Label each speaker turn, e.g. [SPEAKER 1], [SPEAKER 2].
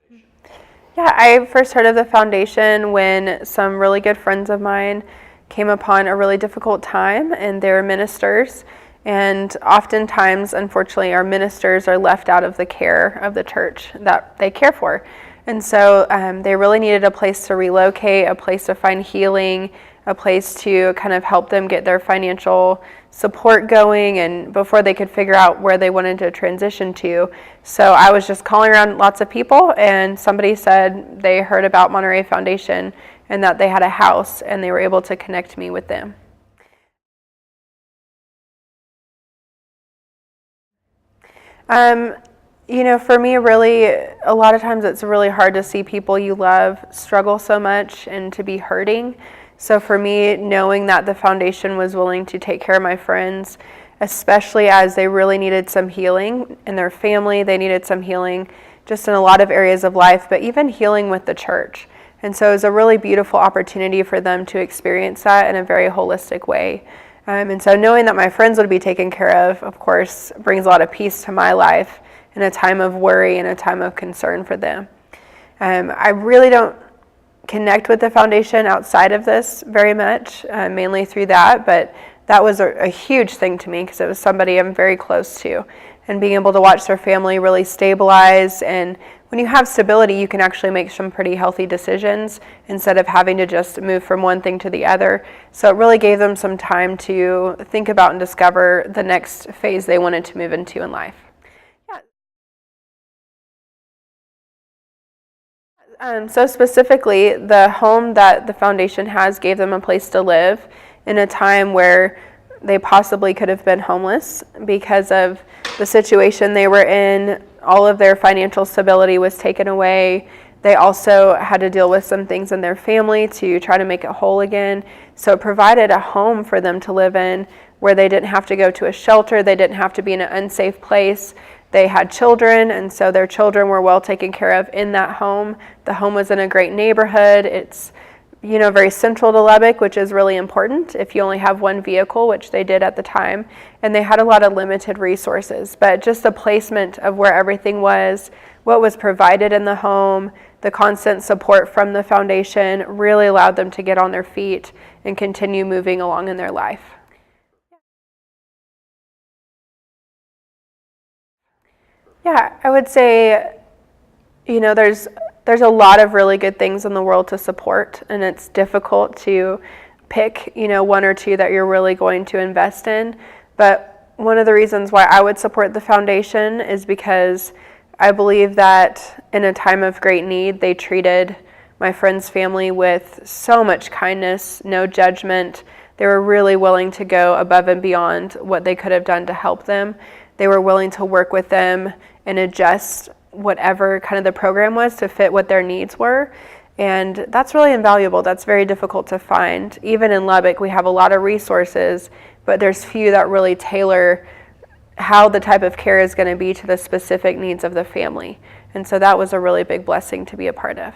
[SPEAKER 1] Yeah, I first heard of the foundation when some really good friends of mine came upon a really difficult time, and they were ministers. And oftentimes, unfortunately, our ministers are left out of the care of the church that they care for. And so they really needed a place to relocate, a place to find healing, a place to kind of help them get their financial support going, and before they could figure out where they wanted to transition to. So I was just calling around lots of people, and somebody said they heard about Monterey Foundation and that they had a house, and they were able to connect me with them. For me, really, a lot of times it's really hard to see people you love struggle so much and to be hurting. So for me, knowing that the foundation was willing to take care of my friends, especially as they really needed some healing in their family, they needed some healing just in a lot of areas of life, but even healing with the church. And so it was a really beautiful opportunity for them to experience that in a very holistic way. And so knowing that my friends would be taken care of course, brings a lot of peace to my life in a time of worry and a time of concern for them. I really don't connect with the foundation outside of this very much, mainly through that, but that was a huge thing to me because it was somebody I'm very close to. And being able to watch their family really stabilize, and when you have stability, you can actually make some pretty healthy decisions instead of having to just move from one thing to the other. So it really gave them some time to think about and discover the next phase they wanted to move into in life. So specifically, the home that the foundation has gave them a place to live in a time where they possibly could have been homeless because of the situation they were in. All of their financial stability was taken away. They also had to deal with some things in their family to try to make it whole again. So it provided a home for them to live in where they didn't have to go to a shelter. They didn't have to be in an unsafe place. They had children, and so their children were well taken care of in that home. The home was in a great neighborhood. It's very central to Lubbock, which is really important if you only have one vehicle, which they did at the time. And they had a lot of limited resources, but just the placement of where everything was, what was provided in the home, the constant support from the foundation really allowed them to get on their feet and continue moving along in their life. Yeah, I would say, there's a lot of really good things in the world to support, and it's difficult to pick, one or two that you're really going to invest in. But one of the reasons why I would support the foundation is because I believe that in a time of great need, they treated my friend's family with so much kindness, no judgment. They were really willing to go above and beyond what they could have done to help them. They were willing to work with them and adjust whatever kind of the program was to fit what their needs were. And that's really invaluable. That's very difficult to find. Even in Lubbock, we have a lot of resources, but there's few that really tailor how the type of care is going to be to the specific needs of the family. And so that was a really big blessing to be a part of.